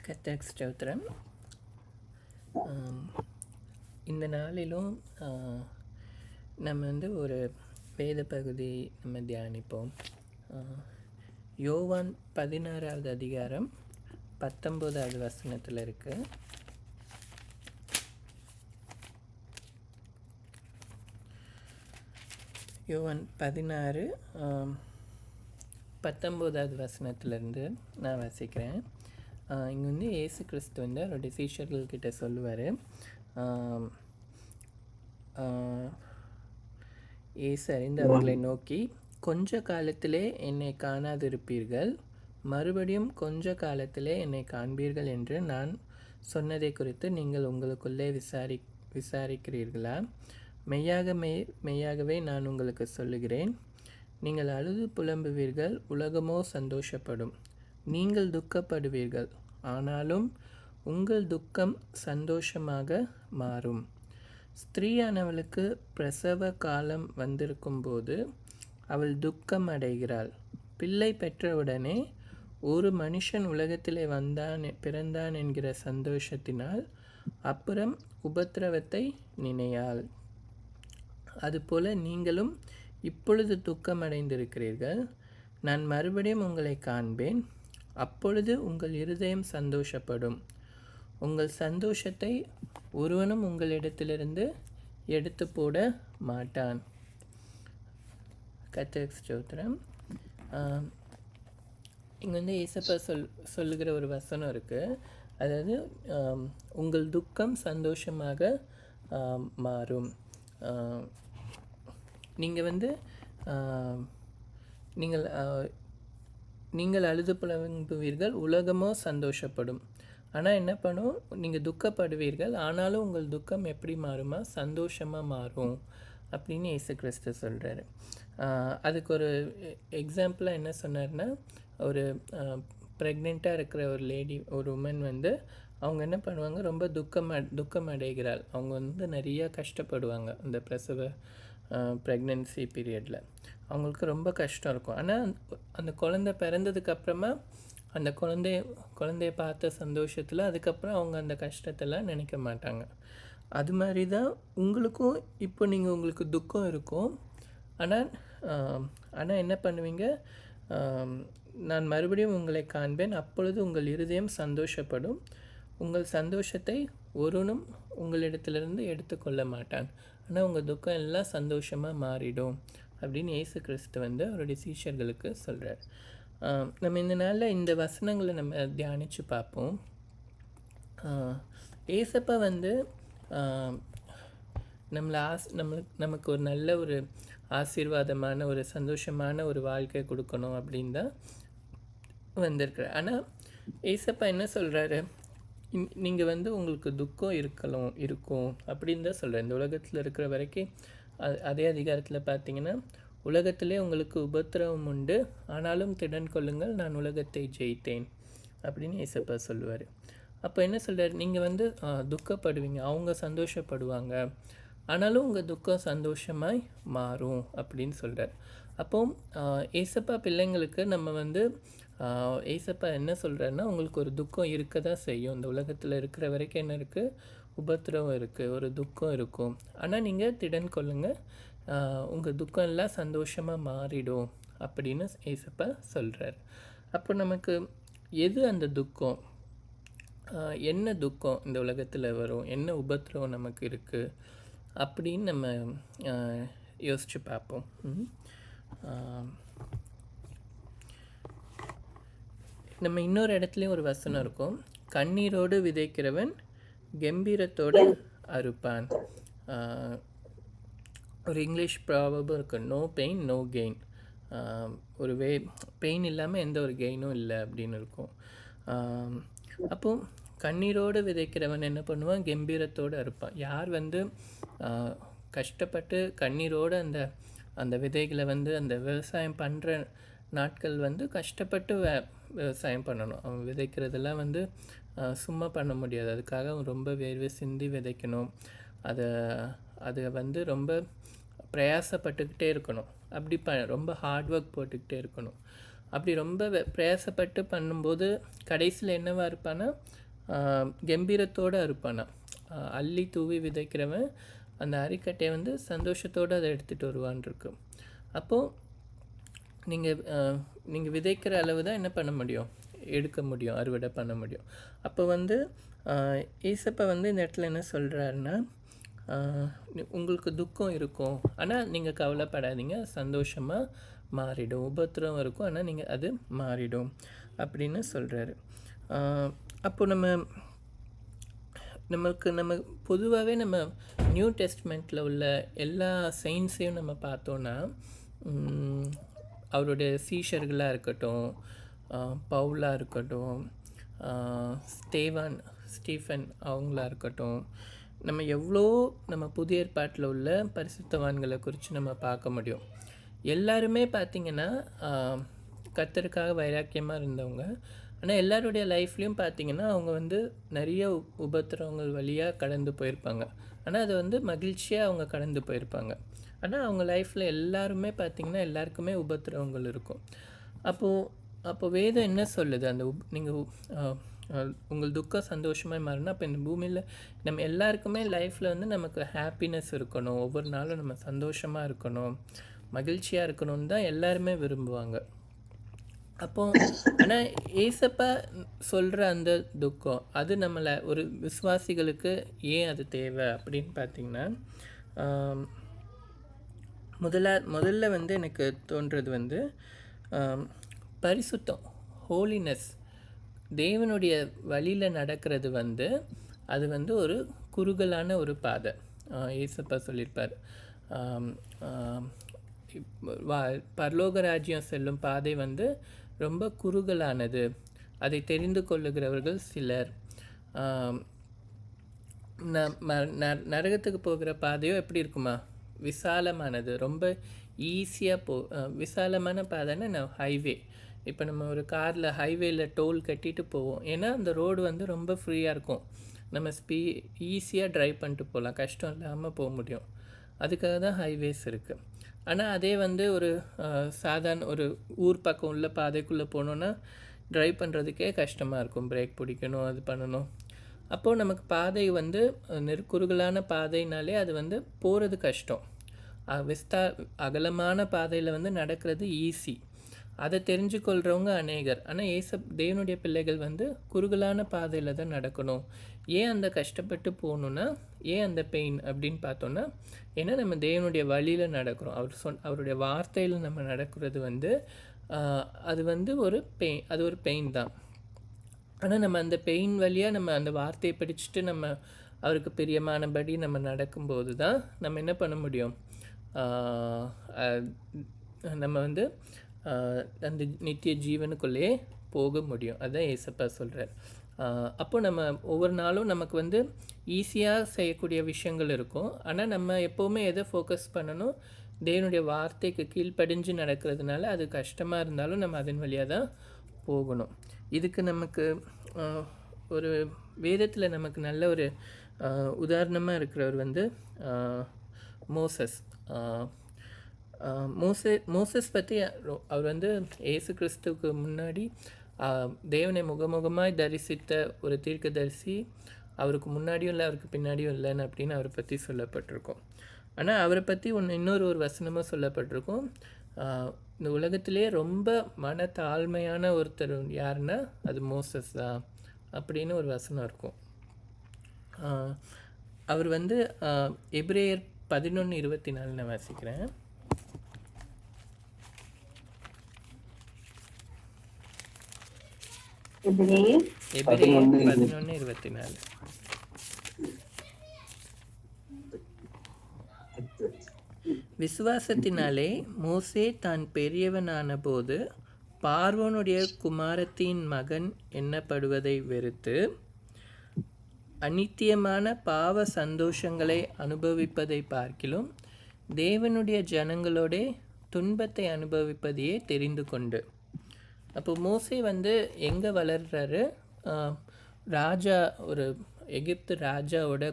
கர்த்தருக்கு ஸ்தோத்திரம். இந்த நாளிலும் நம்ம ஒரு வேத பகுதி நம்ம தியானிப்போம். யோவான் 16வது அதிகாரம் 19வது வசனத்தில் இருக்கு. யோவான் 16 19வது வசனத்திலேருந்து நான் வாசிக்கிறேன். இங்கே இயேசு கிறிஸ்து அவருடைய சீஷர்கள்கிட்ட சொல்லுவார். இயேசு அறிந்து அவர்களை நோக்கி, கொஞ்ச காலத்திலே என்னை காணாதிருப்பீர்கள், மறுபடியும் கொஞ்ச காலத்திலே என்னை காண்பீர்கள் என்று நான் சொன்னதை குறித்து நீங்கள் உங்களுக்குள்ளே விசாரிக்கிறீர்களா? மெய்யாகவே நான் உங்களுக்கு சொல்லுகிறேன், நீங்கள் அழுது புலம்புவீர்கள், உலகமோ சந்தோஷப்படும். நீங்கள் துக்கப்படுவீர்கள், ஆனாலும் உங்கள் துக்கம் சந்தோஷமாக மாறும். ஸ்திரீயானவளுக்கு பிரசவ காலம் வந்திருக்கும்போது அவள் துக்கம் அடைகிறாள். பிள்ளை பெற்றவுடனே ஒரு மனுஷன் உலகத்திலே பிறந்தான் என்கிற சந்தோஷத்தினால் அப்புறம் உபத்திரவத்தை நினையாள். அதுபோல நீங்களும் இப்பொழுது துக்கமடைந்திருக்கிறீர்கள். நான் மறுபடியும் உங்களை காண்பேன், அப்பொழுது உங்கள் இருதயம் சந்தோஷப்படும். உங்கள் சந்தோஷத்தை ஒருவனும் உங்களிடத்திலிருந்து எடுத்து போட மாட்டான். கர்த்தருக்கு ஸ்தோத்திரம். இங்கே இயேசப்பா சொல்லுகிற ஒரு வசனம் இருக்குது. அதாவது உங்கள் துக்கம் சந்தோஷமாக மாறும். நீங்கள் அழுது புலம்புவீர்கள், உலகமோ சந்தோஷப்படும். ஆனால் என்ன பண்ணும், நீங்கள் துக்கப்படுவீர்கள், ஆனாலும் உங்கள் துக்கம் எப்படி மாறுமா, சந்தோஷமாக மாறும் அப்படின்னு இயேசு கிறிஸ்து சொல்கிறாரு. அதுக்கு ஒரு எக்ஸாம்பிளாக என்ன சொன்னார்னா, ஒரு ப்ரெக்னெண்ட்டாக இருக்கிற ஒரு உமன் அவங்க என்ன பண்ணுவாங்க, ரொம்ப துக்கம் அடைகிறாள். அவங்க நிறையா கஷ்டப்படுவாங்க அந்த பிரசவ ப்ரெக்னென்சி பீரியடில். அவங்களுக்கு ரொம்ப கஷ்டம் இருக்கும். ஆனால் அந்த குழந்தை பிறந்ததுக்கப்புறமா அந்த குழந்தைய பார்த்த சந்தோஷத்தில் அதுக்கப்புறம் அவங்க அந்த கஷ்டத்தெல்லாம் நினைக்க மாட்டாங்க. அது மாதிரி தான் உங்களுக்கும் இப்போ உங்களுக்கு துக்கம் இருக்கும். ஆனால் என்ன பண்ணுவீங்க, நான் மறுபடியும் உங்களை காண்பேன், அப்பொழுது உங்கள் இருதயம் சந்தோஷப்படும். உங்கள் சந்தோஷத்தை ஒருவனும் உங்களிடத்திலிருந்து எடுத்துக்கொள்ள மாட்டான். ஆனால் உங்கள் துக்கம் எல்லாம் சந்தோஷமாக மாறிடும் அப்படின்னு இயேசு கிறிஸ்து அவருடைய சீஷர்களுக்கு சொல்கிறார். நம்ம இந்த நாளில் இந்த வசனங்களை நம்ம தியானித்து பார்ப்போம். ஏசப்பா நமக்கு ஒரு நல்ல ஒரு ஆசீர்வாதமான ஒரு சந்தோஷமான ஒரு வாழ்க்கை கொடுக்கணும் அப்படின்னு தான் வந்திருக்கிறார். ஆனால் ஏசப்பா என்ன சொல்கிறாரு, நீங்கள் உங்களுக்கு துக்கம் இருக்கும் அப்படின்னு தான் சொல்கிறார். இந்த உலகத்தில் இருக்கிற வரைக்கும் அதே அதிகாரத்தில் பார்த்தீங்கன்னா, உலகத்திலே உங்களுக்கு உபத்திரவம் உண்டு, ஆனாலும் திடன் கொள்ளுங்கள், நான் உலகத்தை ஜெயித்தேன் அப்படின்னு ஏசப்பா சொல்லுவார். அப்போ என்ன சொல்கிறார், நீங்கள் துக்கப்படுவீங்க, அவங்க சந்தோஷப்படுவாங்க, ஆனாலும் உங்கள் துக்கம் சந்தோஷமாய் மாறும் அப்படின்னு சொல்கிறார். அப்போ ஏசப்பா பிள்ளைங்களுக்கு நம்ம ஏசப்பா என்ன சொல்கிறாருன்னா, உங்களுக்கு ஒரு துக்கம் இருக்க தான் செய்யும். இந்த உலகத்தில் இருக்கிற வரைக்கும் என்ன இருக்குது, உபத்திரவம் இருக்குது, ஒரு துக்கம் இருக்கும். ஆனால் நீங்கள் திடன் கொள்ளுங்கள், உங்கள் துக்கம் எல்லாம் சந்தோஷமாக மாறிடும் அப்படின்னு ஏசப்பா சொல்கிறார். அப்போ நமக்கு எது அந்த துக்கம், என்ன துக்கம் இந்த உலகத்தில் வரும், என்ன உபத்திரவம் நமக்கு இருக்குது அப்படின்னு நம்ம யோசித்து பார்ப்போம். நம்ம இன்னொரு இடத்துலையும் ஒரு வசனம் இருக்கும், கண்ணீரோடு விதைக்கிறவன் கம்பீரத்தோடு அறுப்பான். ஒரு இங்கிலீஷ் ப்ராவர்பும் இருக்குது, நோ பெயின் நோ கெயின். ஒரு பெயின் இல்லாமல் எந்த ஒரு கெயினும் இல்லை அப்படின்னு இருக்கும். அப்போது கண்ணீரோடு விதைக்கிறவன் என்ன பண்ணுவான், கம்பீரத்தோடு அறுப்பான். யார் கஷ்டப்பட்டு கண்ணீரோடு அந்த விதைகளை அந்த விவசாயம் பண்ணுற நாட்கள் கஷ்டப்பட்டு விவசாயம் பண்ணணும். அவன் விதைக்கிறதெல்லாம் சும்மா பண்ண முடியாது. அதுக்காக அவன் ரொம்ப வேர்வை சிந்தி விதைக்கணும். அது ரொம்ப பிரயாசப்பட்டுக்கிட்டே இருக்கணும். அப்படி ரொம்ப ஹார்ட் ஒர்க் போட்டுக்கிட்டே இருக்கணும். அப்படி ரொம்ப பிரயாசப்பட்டு பண்ணும்போது கடைசியில் என்னவா இருப்பானா, கம்பீரத்தோடு இருப்பானா. அள்ளி தூவி விதைக்கிறவன் அந்த அரிக்கட்டையை வந்து சந்தோஷத்தோடு அதை எடுத்துகிட்டு வருவான் இருக்கு. அப்போது நீங்கள் விதைக்கிற அளவு தான் என்ன பண்ண முடியும், எடுக்க முடியும், அறுவடை பண்ண முடியும். அப்போ வந்து ஏசப்பா வந்து இந்த இடத்துல என்ன சொல்கிறாருன்னா, உங்களுக்கு துக்கம் இருக்கும், ஆனால் நீங்கள் கவலைப்படாதீங்க, சந்தோஷமாக மாறிடும். உபத்திரம் இருக்கும், ஆனால் நீங்கள் அது மாறிடும் அப்படின்னு சொல்கிறாரு. அப்போ நம்ம பொதுவாகவே நம்ம நியூ டெஸ்ட்மெண்ட்டில் உள்ள எல்லா சயின்ஸையும் நம்ம பார்த்தோன்னா, அவருடைய சீஷர்களாக இருக்கட்டும், பவுலாக இருக்கட்டும், ஸ்டீஃபன் அவங்களா இருக்கட்டும், நம்ம புதிய ஏற்பாட்டில் உள்ள பரிசுத்தவான்களை குறித்து நம்ம பார்க்க முடியும். எல்லாருமே பார்த்திங்கன்னா கர்த்தருக்காக வைராக்கியமாக இருந்தவங்க. ஆனால் எல்லாருடைய லைஃப்லேயும் பார்த்திங்கன்னா அவங்க வந்து நிறைய உபத்திரவங்கள் வழியாக கடந்து போயிருப்பாங்க. ஆனால் அது வந்து மகிழ்ச்சியாக அவங்க கடந்து போயிருப்பாங்க. ஆனால் அவங்க லைஃப்பில் எல்லாருமே பார்த்திங்கன்னா எல்லாருக்குமே உபத்திரவங்கள் இருக்கும். அப்போது வேதம் என்ன சொல்லுது, அந்த நீங்கள் உங்கள் துக்கம் சந்தோஷமாக மாறினா, அப்போ இந்த பூமியில் நம்ம எல்லாருக்குமே லைஃப்பில் வந்து நமக்கு ஹாப்பினஸ் இருக்கணும், ஒவ்வொரு நாளும் நம்ம சந்தோஷமாக இருக்கணும், மகிழ்ச்சியாக இருக்கணும்னு தான் எல்லாருமே விரும்புவாங்க. ஆனால் ஏசப்பா சொல்கிற அந்த துக்கம் அது நம்மளை ஒரு விசுவாசிகளுக்கு ஏன் அது தேவை அப்படின்னு பார்த்திங்கன்னா, முதல்ல வந்து எனக்கு தோன்றது வந்து பரிசுத்தம், ஹோலினஸ், தேவனுடைய வழியில் நடக்கிறது வந்து அது வந்து ஒரு குறுகலான ஒரு பாதை. ஏசப்பா சொல்லியிருப்பார், பரலோக ராஜ்யம் செல்லும் பாதை வந்து ரொம்ப குறுகலானது, அதை தெரிந்து கொள்ளுகிறவர்கள் சிலர். நரகத்துக்கு போகிற பாதையோ எப்படி இருக்குமா, விசாலமானது, ரொம்ப ஈஸியாக விசாலமான பாதைன்னா ஹைவே. இப்போ நம்ம ஒரு காரில் ஹைவேயில் டோல் கட்டிட்டு போவோம், ஏன்னா அந்த ரோடு வந்து ரொம்ப ஃப்ரீயாக இருக்கும், நம்ம ஈஸியாக ட்ரைவ் பண்ணிட்டு போகலாம், கஷ்டம் இல்லாமல் போக முடியும். அதுக்காக தான் ஹைவேஸ் இருக்குது. ஆனால் அதே வந்து ஒரு சாதாரண ஒரு ஊர் பக்கம் உள்ள பாதைக்குள்ளே போனோன்னா ட்ரைவ் பண்ணுறதுக்கே கஷ்டமாக இருக்கும், பிரேக் பிடிக்கணும், அது பண்ணணும். அப்போது நமக்கு பாதை வந்து குறுகலான பாதைனாலே அது வந்து போகிறது கஷ்டம். அகலமான பாதையில் வந்து நடக்கிறது ஈஸி, அதை தெரிஞ்சு கொள்கிறவங்க அநேகர். ஆனால் தேவனுடைய பிள்ளைகள் வந்து குறுகலான பாதையில் தான் நடக்கணும். ஏன் அந்த கஷ்டப்பட்டு போகணுன்னா, ஏன் அந்த பெயின் அப்படின்னு பார்த்தோன்னா, ஏன்னா நம்ம தேவனுடைய வழியில் நடக்கிறோம், அவருடைய வார்த்தையில் நம்ம நடக்கிறது வந்து அது வந்து அது ஒரு பெயின் தான். ஆனால் நம்ம அந்த பெயின் வழியாக நம்ம அந்த வார்த்தையை படிச்சுட்டு நம்ம அவருக்கு பிரியமானபடி நம்ம நடக்கும்போது தான் நம்ம என்ன பண்ண முடியும், நம்ம வந்து அந்த நித்திய ஜீவனுக்குள்ளேயே போக முடியும். அதுதான் ஏசப்பா சொல்கிறார். அப்போது நம்ம ஒவ்வொரு நாளும் நமக்கு வந்து ஈஸியாக செய்யக்கூடிய விஷயங்கள் இருக்கும், ஆனால் நம்ம எப்போவுமே எதை ஃபோக்கஸ் பண்ணணும், தேவனுடைய வார்த்தைக்கு கீழ்ப்படிஞ்சு நடக்கிறதுனால அது கஷ்டமாக இருந்தாலும் நம்ம அதன் வழியாக தான் போகணும். இதுக்கு நமக்கு ஒரு வேதத்தில் நமக்கு நல்ல ஒரு உதாரணமாக இருக்கிறவர் வந்து மோசஸ். மோசஸ் பற்றி அவர் வந்து இயேசு கிறிஸ்துவுக்கு முன்னாடி தேவனை முகமுகமாய் தரிசித்த ஒரு தீர்க்கதரிசி, அவருக்கு முன்னாடியும் இல்லை அவருக்கு பின்னாடியும் இல்லைன்னு அப்படின்னு அவரை பற்றி சொல்லப்பட்டிருக்கோம். ஆனால் அவரை பற்றி இன்னொரு வசனமும் சொல்லப்பட்டிருக்கும், இந்த உலகத்திலே ரொம்ப மன தாழ்மையான ஒருத்தர் யாருன்னா அது மோசஸ் தான் அப்படின்னு ஒரு வசனம் இருக்கும். அவர் வந்து எபிரேயர் 11:24 நான் வாசிக்கிறேன். எபிரேயர் 11:24. விசுவாசத்தினாலே மோசே தான் பெரியவனான போது பார்வோனுடைய குமாரத்தின் மகன் எண்ணப்படுவதை வெறுத்து அநித்தியமான பாவ சந்தோஷங்களை அனுபவிப்பதை பார்க்கிலும் தேவனுடைய ஜனங்களோட துன்பத்தை அனுபவிப்பதையே தெரிந்து கொண்டு. அப்போ மோசே வந்து எங்கே வளர்கிறாரு, ராஜா, ஒரு எகிப்து ராஜாவோட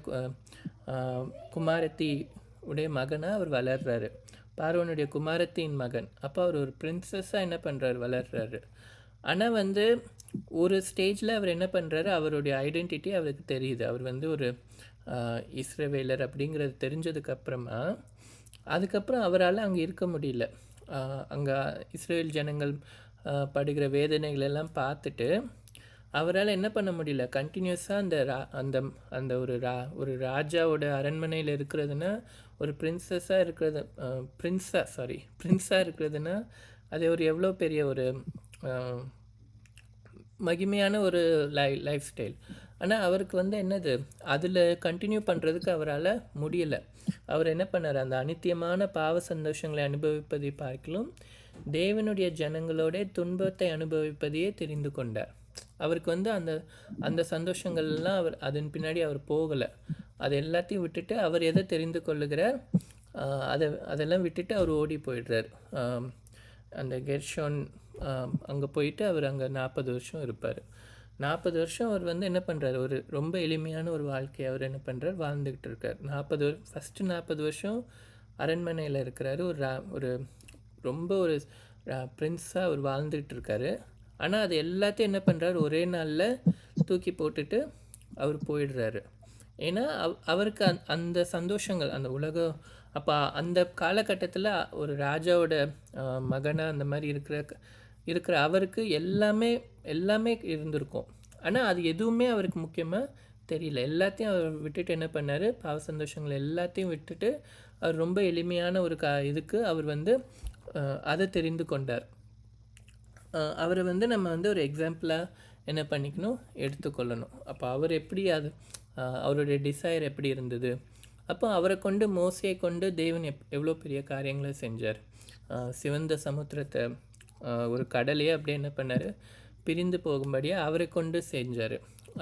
குமாரத்தி உடைய மகனாக அவர் வளர்கிறாரு. பார்வோனுடைய குமாரத்தின் மகன். அப்போ அவர் ஒரு பிரின்சஸ்ஸாக என்ன பண்ணுறாரு, வளர்றாரு. ஆனால் வந்து ஒரு ஸ்டேஜில் அவர் என்ன பண்ணுறாரு, அவருடைய ஐடென்டிட்டி அவருக்கு தெரியுது. அவர் வந்து ஒரு இஸ்ரவேலர் அப்படிங்கிறது தெரிஞ்சதுக்கப்புறமா அதுக்கப்புறம் அவரால் அங்கே இருக்க முடியல. அங்கே இஸ்ரேல் ஜனங்கள் படுகிற வேதனைகள் எல்லாம் பார்த்துட்டு அவரால் என்ன பண்ண முடியல, கண்டினியூஸாக அந்த அந்த ஒரு ராஜாவோட அரண்மனையில் இருக்கிறதுனா, ஒரு பிரின்ஸாக இருக்கிறதுனா அது ஒரு எவ்வளோ பெரிய ஒரு மகிமையான ஒரு லைஃப் ஸ்டைல். ஆனால் அவருக்கு வந்து என்னது, அதில் கண்டினியூ பண்ணுறதுக்கு அவரால் முடியலை. அவர் என்ன பண்ணார், அந்த அநித்தியமான பாவ சந்தோஷங்களை அனுபவிப்பதை பார்க்கலும் தேவனுடைய ஜனங்களோட துன்பத்தை அனுபவிப்பதையே தெரிந்து கொண்டார். அவருக்கு வந்து அந்த அந்த சந்தோஷங்கள்லாம் அதன் பின்னாடி அவர் போகலை. அது எல்லாத்தையும் விட்டுட்டு அவர் எதை தெரிந்து கொள்ளுகிறார், அதெல்லாம் விட்டுட்டு அவர் ஓடி போயிடுறார். அந்த கெர்ஷோன் அங்கே போயிட்டு அவர் அங்கே 40 வருஷம் இருப்பார். 40 வருஷம் அவர் வந்து என்ன பண்ணுறாரு, ஒரு ரொம்ப எளிமையான ஒரு வாழ்க்கையை அவர் என்ன பண்ணுறார், வாழ்ந்துக்கிட்டு இருக்கார். ஃபஸ்ட்டு 40 வருஷம் அரண்மனையில் இருக்கிறாரு. ஒரு ரொம்ப ஒரு பிரின்ஸாக அவர் வாழ்ந்துக்கிட்டு இருக்காரு. ஆனால் அது எல்லாத்தையும் என்ன பண்ணுறாரு, ஒரே நாளில் தூக்கி போட்டுட்டு அவர் போயிடுறாரு. ஏன்னா அவருக்கு அந்த சந்தோஷங்கள், அந்த உலகம், அப்போ அந்த காலகட்டத்தில் ஒரு ராஜாவோட மகனாக அந்த மாதிரி இருக்கிற அவருக்கு எல்லாமே இருந்திருக்கும். ஆனால் அது எதுவுமே அவருக்கு முக்கியமாக தெரியல. எல்லாத்தையும் அவர் விட்டுட்டு என்ன பண்ணார், பாவ சந்தோஷங்கள் எல்லாத்தையும் விட்டுட்டு அவர் ரொம்ப எளிமையான ஒரு இதுக்கு அவர் வந்து அதை தெரிந்து கொண்டார். அவரை வந்து நம்ம வந்து ஒரு எக்ஸாம்பிளாக என்ன பண்ணிக்கணும், எடுத்துக்கொள்ளணும். அப்போ அவர் எப்படி அவருடைய டிசைர் எப்படி இருந்தது. அப்போ அவரை கொண்டு, மோசையை கொண்டு தேவன் எவ்வளோ பெரிய காரியங்களை செஞ்சார். சிவந்த சமுத்திரத்தை, ஒரு கடலையே அப்படியே என்ன பண்ணார், பிரிந்து போகும்படியாக அவரை கொண்டு செஞ்சார்.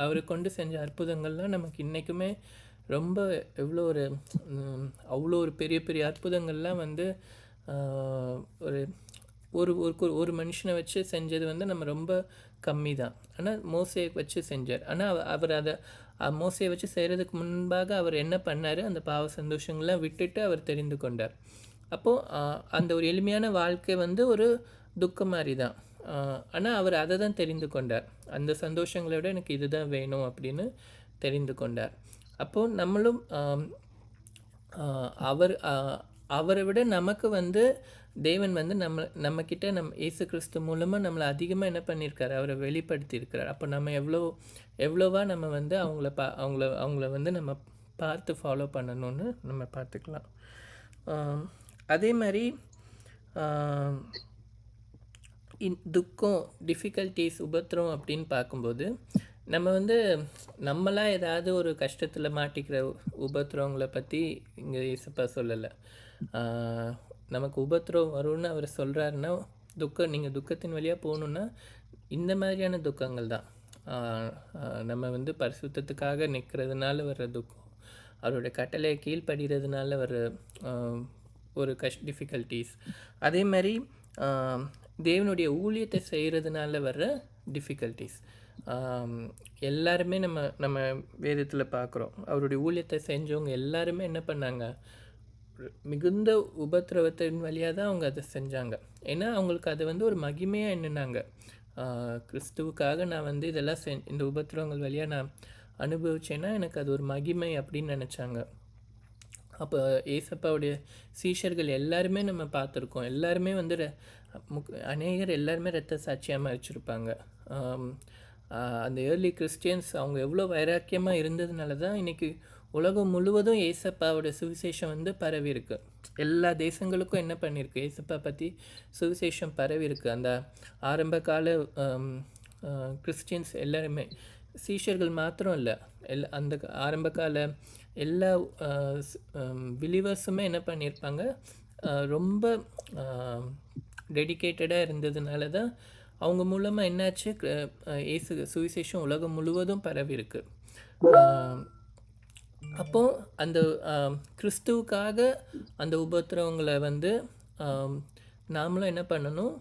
அவரை கொண்டு செஞ்ச அற்புதங்கள்லாம் நமக்கு இன்றைக்குமே ரொம்ப அவ்வளோ ஒரு பெரிய பெரிய அற்புதங்கள்லாம் வந்து ஒரு மனுஷனை வச்சு செஞ்சது வந்து நம்ம ரொம்ப கம்மி தான். ஆனால் மோசையை வச்சு செஞ்சார். ஆனால் அவர் அதை மோசையை வச்சு செய்கிறதுக்கு முன்பாக அவர் என்ன பண்ணார், அந்த பாவ சந்தோஷங்கள்லாம் விட்டுட்டு அவர் தெரிந்து கொண்டார். அப்போது அந்த ஒரு எளிமையான வாழ்க்கை வந்து ஒரு துக்கம் மாதிரி தான். ஆனால் அவர் அதை தான் தெரிந்து கொண்டார். அந்த சந்தோஷங்களை விட எனக்கு இதுதான் வேணும் அப்படின்னு தெரிந்து கொண்டார். அப்போது நம்மளும் அவரை விட நமக்கு வந்து தேவன் வந்து நம்மக்கிட்ட இயேசு கிறிஸ்து மூலமாக நம்மளை அதிகமாக என்ன பண்ணியிருக்காரு, அவரை வெளிப்படுத்தியிருக்கிறார். அப்போ நம்ம எவ்வளோவா நம்ம வந்து அவங்கள வந்து நம்ம பார்த்து ஃபாலோ பண்ணணும்னு நம்ம பார்த்துக்கலாம். அதே மாதிரி துக்கம், டிஃபிகல்ட்டிஸ், உபத்திரம் அப்படின்னு பார்க்கும்போது நம்ம வந்து நம்மளாம் ஏதாவது ஒரு கஷ்டத்தில் மாட்டிக்கிற உபத்திரவங்களை பற்றி இங்கே இயேசுப்பா சொல்லலை. நமக்கு உபத்திரம் வரும்னு அவர் சொல்கிறாருன்னா, நீங்கள் துக்கத்தின் வழியாக போகணுன்னா இந்த மாதிரியான துக்கங்கள் தான். நம்ம வந்து பரிசுத்தத்துக்காக நிற்கிறதுனால வர்ற துக்கம், அவருடைய கட்டளையை கீழ்ப்படுகிறதுனால வர்ற ஒரு டிஃபிகல்ட்டிஸ், அதே மாதிரி தேவனுடைய ஊழியத்தை செய்கிறதுனால வர்ற டிஃபிகல்ட்டிஸ். எல்லாருமே நம்ம வேதத்தில் பார்க்குறோம், அவருடைய ஊழியத்தை செஞ்சவங்க எல்லாருமே என்ன பண்ணாங்க, மிகுந்த உபத்திரவத்தின் வழியாக தான் அவங்க அதை செஞ்சாங்க. ஏன்னா அவங்களுக்கு அது வந்து ஒரு மகிமையாக எண்ணினாங்க. கிறிஸ்துவுக்காக நான் வந்து இதெல்லாம் இந்த உபத்திரவங்கள் வழியாக நான் அனுபவிச்சேன்னா எனக்கு அது ஒரு மகிமை அப்படின்னு நினச்சாங்க. அப்போ ஏசப்பாவுடைய சீஷர்கள் எல்லாருமே நம்ம பார்த்துருக்கோம். எல்லாருமே வந்து அநேகர் எல்லாருமே இரத்த சாட்சியாக மரிச்சிருப்பாங்க. அந்த ஏர்லி கிறிஸ்டியன்ஸ் அவங்க எவ்வளோ வைராக்கியமாக இருந்ததுனால தான் இன்றைக்கி உலகம் முழுவதும் ஏசப்பாவோட சுவிசேஷம் வந்து பரவி இருக்கு. எல்லா தேசங்களுக்கும் என்ன பண்ணியிருக்கு, ஏசப்பா பற்றி சுவிசேஷம் பரவி இருக்கு. அந்த ஆரம்ப கால கிறிஸ்டியன்ஸ் எல்லாருமே, சீஷர்கள் மாத்திரம் இல்லை, அந்த ஆரம்ப கால எல்லா பிலீவர்ஸுமே என்ன பண்ணியிருப்பாங்க, ரொம்ப டெடிக்கேட்டடாக இருந்ததுனால தான் அவங்க மூலமாக என்னாச்சு, சுவிசேஷம் உலகம் முழுவதும் பரவி இருக்கு. அப்போது அந்த கிறிஸ்துவுக்காக அந்த உபத்திரவங்களை வந்து நாமளும் என்ன பண்ணணும்,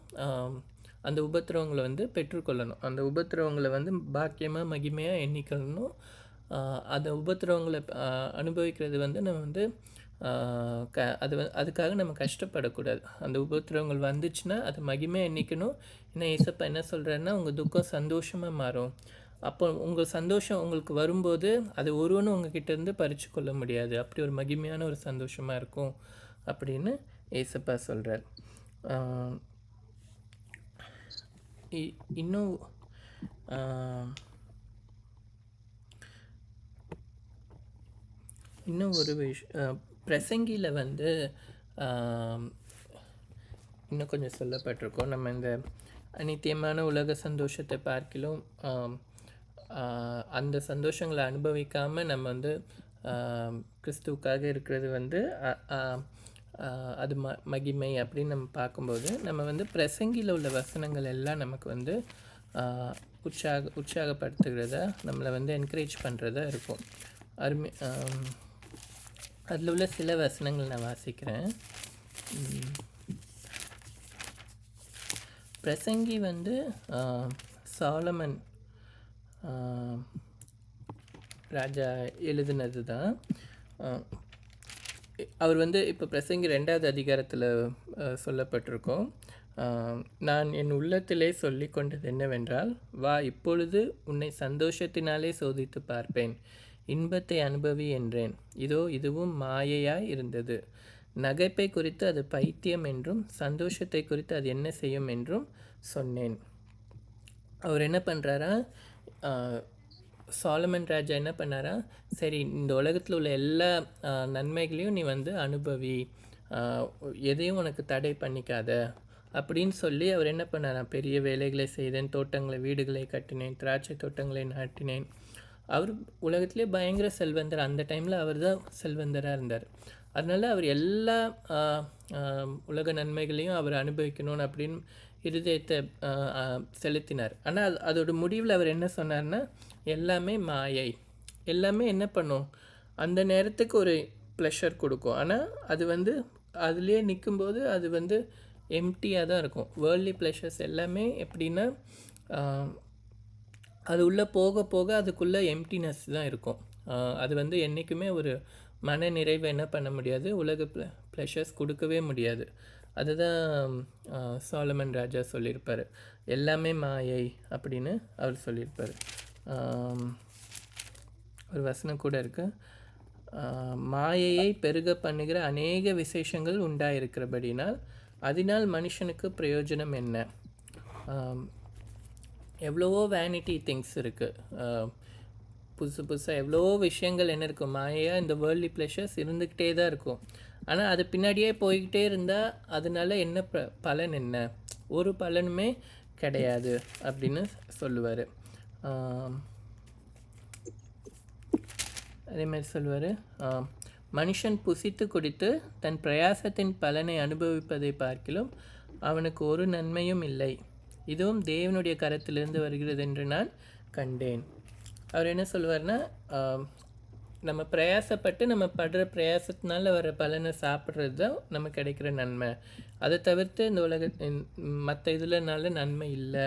அந்த உபத்திரவங்களை வந்து பெற்றுக்கொள்ளணும். அந்த உபத்திரவங்களை வந்து பாக்கியமாக மகிமையாக எண்ணிக்கணும். அந்த உபத்திரவங்களை அனுபவிக்கிறது வந்து நம்ம வந்து அதுக்காக நம்ம கஷ்டப்படக்கூடாது. அந்த உபத்திரவங்கள் வந்துச்சுன்னா அது மகிமையாக எண்ணிக்கணும். ஏன்னா ஏசப்பா என்ன சொல்கிறாருன்னா, உங்கள் துக்கம் சந்தோஷமாக மாறும். அப்போ உங்கள் சந்தோஷம் உங்களுக்கு வரும்போது அது ஒருவனும் உங்ககிட்ட இருந்து பறித்து கொள்ள முடியாது. அப்படி ஒரு மகிமையான ஒரு சந்தோஷமாக இருக்கும் அப்படின்னு ஏசப்பா சொல்கிறார். இன்னும் ஒரு பிரசங்கியில் வந்து இன்னும் கொஞ்சம் சொல்லப்பட்டிருக்கோம். நம்ம இந்த அநித்தியமான உலக சந்தோஷத்தை பார்க்கிலும் அந்த சந்தோஷங்களை அனுபவிக்காமல் நம்ம வந்து கிறிஸ்துவுக்காக இருக்கிறது வந்து அது மகிமை அப்படின்னு நம்ம பார்க்கும்போது, நம்ம வந்து பிரசங்கியில் உள்ள வசனங்கள் எல்லாம் நமக்கு வந்து உற்சாகப்படுத்துகிறதா, நம்மளை வந்து என்கரேஜ் பண்ணுறதா இருக்கும். அதில் உள்ள சில வசனங்கள் நான் வாசிக்கிறேன். பிரசங்கி வந்து சாலமன் ராஜா எழுதினது தான். அவர் வந்து இப்போ பிரசங்கி 2வது அதிகாரத்தில் சொல்லப்பட்டிருக்கோம். நான் என் உள்ளத்திலே சொல்லி கொண்டது என்னவென்றால், வா இப்பொழுது உன்னை சந்தோஷத்தினாலே சோதித்து பார்ப்பேன், இன்பத்தை அனுபவி என்றேன். இதோ இதுவும் மாயையாய் இருந்தது. நகைப்பை குறித்து அது பைத்தியம் என்றும் சந்தோஷத்தை குறித்து அது என்ன செய்யும் என்றும் சொன்னேன். அவர் என்ன பண்ணுறாரா, சாலமன் ராஜா என்ன பண்ணாரா, சரி இந்த உலகத்தில் உள்ள எல்லா நன்மைகளையும் நீ வந்து அனுபவி, எதையும் உனக்கு தடை பண்ணிக்காத அப்படின்னு சொல்லி அவர் என்ன பண்ணாரா, பெரிய வேலைகளை செய்தேன், தோட்டங்களை வீடுகளை கட்டினேன், திராட்சை தோட்டங்களை நாட்டினேன். அவர் உலகத்திலே பயங்கர செல்வந்தர். அந்த டைமில் அவர் தான் செல்வந்தராக இருந்தார். அதனால் அவர் எல்லா உலக நன்மைகளையும் அவர் அனுபவிக்கணும்னு அப்படின்னு இருதயத்தை செலுத்தினார். ஆனால் அதோட முடிவில் அவர் என்ன சொன்னார்னா, எல்லாமே மாயை, எல்லாமே என்ன பண்ணும், அந்த நேரத்துக்கு ஒரு ப்ளஷர் கொடுக்கும். ஆனால் அது வந்து அதுலேயே நிற்கும்போது அது வந்து எம்டியாக தான் இருக்கும். வேர்ல்ட்லி ப்ளஷர்ஸ் எல்லாமே எப்படின்னா, அது உள்ளே போக போக அதுக்குள்ளே எம்டினஸ் தான் இருக்கும். அது வந்து என்றைக்குமே ஒரு மன நிறைவை என்ன பண்ண முடியாது, உலக ப்ளஷர்ஸ் கொடுக்கவே முடியாது. அதுதான் சாலமன் ராஜா சொல்லியிருப்பார், எல்லாமே மாயை அப்படின்னு அவர் சொல்லியிருப்பார். ஒரு வசனம் கூட இருக்குது, மாயையை பெருக பண்ணுகிற அநேக விசேஷங்கள் உண்டாயிருக்கிறபடினால் அதனால் மனுஷனுக்கு பிரயோஜனம் என்ன. எவ்வளவோ வேனிட்டி திங்ஸ் இருக்குது, புதுசாக எவ்வளவோ விஷயங்கள் என்ன இருக்கும், மாயையாக இந்த வேர்ல்ட்லி ப்ளஷர்ஸ் இருந்துக்கிட்டே தான் இருக்கும். ஆனால் அது பின்னாடியே போய்கிட்டே இருந்தால் அதனால என்ன பலன் என்ன, ஒரு பலனுமே கிடையாது அப்படின்னு சொல்லுவார். அதே மாதிரி சொல்லுவார், மனுஷன் புசித்து குடித்து தன் பிரயாசத்தின் பலனை அனுபவிப்பதை பார்க்கிலும் அவனுக்கு ஒரு நன்மையும் இல்லை, இதுவும் தேவனுடைய கரத்திலிருந்து வருகிறது என்று நான் கண்டேன். அவர் என்ன சொல்லுவார்னா, நம்ம பிரயாசப்பட்டு நம்ம படுற பிரயாசத்தினால வர பலனை சாப்பிட்றது தான் நமக்கு கிடைக்கிற நன்மை. அதை தவிர்த்து இந்த உலக மற்ற இதுலனால நன்மை இல்லை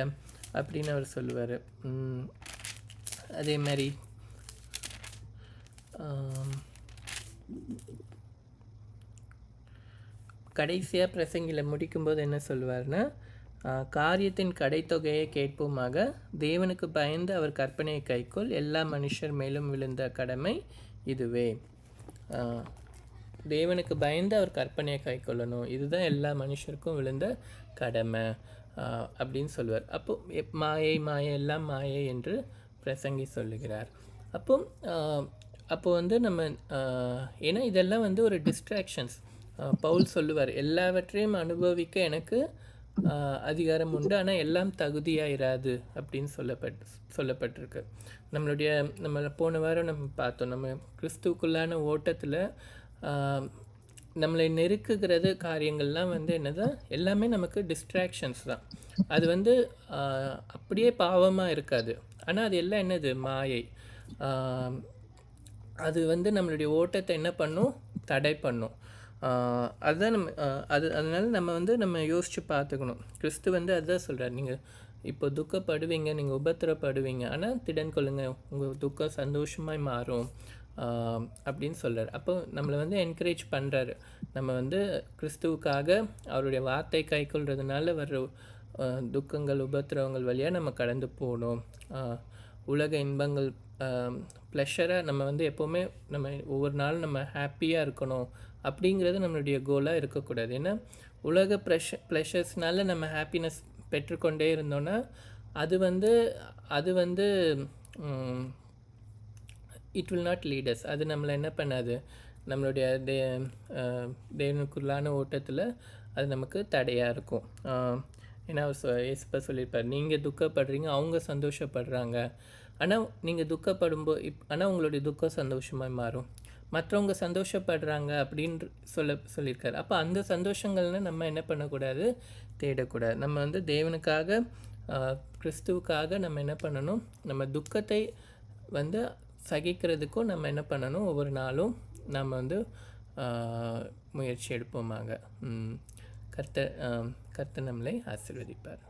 அப்படின்னு அவர் சொல்லுவார். அதே மாதிரி கடைசியாக பிரசங்கில் முடிக்கும்போது என்ன சொல்லுவார்னா, காரியத்தின் கடைத்தொகையை கேட்போமாக, தேவனுக்கு பயந்து அவர் கற்பனையை கைக்கொள், எல்லா மனுஷர் மேலும் விழுந்த கடமை இதுவே. தேவனுக்கு பயந்து அவர் கற்பனையை கைக்கொள்ளணும், இதுதான் எல்லா மனுஷருக்கும் விழுந்த கடமை அப்படின்னு சொல்லுவார். அப்போது மாயை எல்லாம் மாயை என்று பிரசங்கி சொல்லுகிறார். அப்போ வந்து நம்ம ஏன்னா இதெல்லாம் வந்து ஒரு டிஸ்ட்ராக்ஷன்ஸ். பவுல் சொல்லுவார், எல்லாவற்றையும் அனுபவிக்க எனக்கு அதிகாரம் உண்டு, ஆனால் எல்லாம் தகுதியாயிராது அப்படின்னு சொல்லப்பட்டிருக்கு. நம்ம போன வாரம் நம்ம பார்த்தோம், நம்ம கிறிஸ்துவுக்குள்ளான ஓட்டத்தில் நம்மளை நெருக்குகிறது காரியங்கள்லாம் வந்து என்னதான், எல்லாமே நமக்கு டிஸ்ட்ராக்ஷன்ஸ் தான். அது வந்து அப்படியே பாவமாக இருக்காது, ஆனால் அது எல்லாம் என்னது, மாயை. அது வந்து நம்மளுடைய ஓட்டத்தை என்ன பண்ணும், தடை பண்ணும். அதுதான் நம்ம அதனால நம்ம வந்து நம்ம யோசித்து பார்த்துக்கணும். கிறிஸ்து வந்து அதுதான் சொல்கிறார், நீங்கள் இப்போ துக்கப்படுவீங்க, நீங்கள் உபத்திரப்படுவீங்க, ஆனால் திடன் கொள்ளுங்க, உங்கள் துக்கம் சந்தோஷமாக மாறும் அப்படின்னு சொல்கிறார். அப்போ நம்மளை வந்து என்கரேஜ் பண்ணுறாரு. நம்ம வந்து கிறிஸ்துவுக்காக அவருடைய வார்த்தை கைக்கொள்றதுனால வர்ற துக்கங்கள் உபத்திரவங்கள் வழியாக நம்ம கடந்து போகணும். உலக இன்பங்கள் ப்ளஷராக நம்ம வந்து எப்போவுமே நம்ம ஒவ்வொரு நாளும் நம்ம ஹாப்பியாக இருக்கணும் அப்படிங்கிறது நம்மளுடைய கோலாக இருக்கக்கூடாது. ஏன்னா உலக ப்ளஷர்ஸ்னால நம்ம ஹாப்பினஸ் பெற்றுக்கொண்டே இருந்தோன்னா அது வந்து இட் வில் நாட் லீடர்ஸ். அது நம்மளை என்ன பண்ணாது, நம்மளுடைய தேவனுக்குள்ளான ஓட்டத்தில் அது நமக்கு தடையாக இருக்கும். ஏன்னா ஏசப்பா சொல்லியிருப்பார், நீங்கள் துக்கப்படுறீங்க, அவங்க சந்தோஷப்படுறாங்க. ஆனால் நீங்கள் துக்கப்படும்போது ஆனால் உங்களுடைய துக்கம் சந்தோஷமாக மாறும். மற்றவங்க சந்தோஷப்படுறாங்க அப்படின்னு சொல்லியிருக்காரு. அப்போ அந்த சந்தோஷங்கள்னு நம்ம என்ன பண்ணக்கூடாது, தேடக்கூடாது. நம்ம வந்து தேவனுக்காக கிறிஸ்துவுக்காக நம்ம என்ன பண்ணணும், நம்ம துக்கத்தை வந்து சகிக்கிறதுக்கும் நம்ம என்ன பண்ணணும், ஒவ்வொரு நாளும் நம்ம வந்து முயற்சி எடுப்போமாக. கர்த்தர் நம்மளை ஆசீர்வதிப்பார்.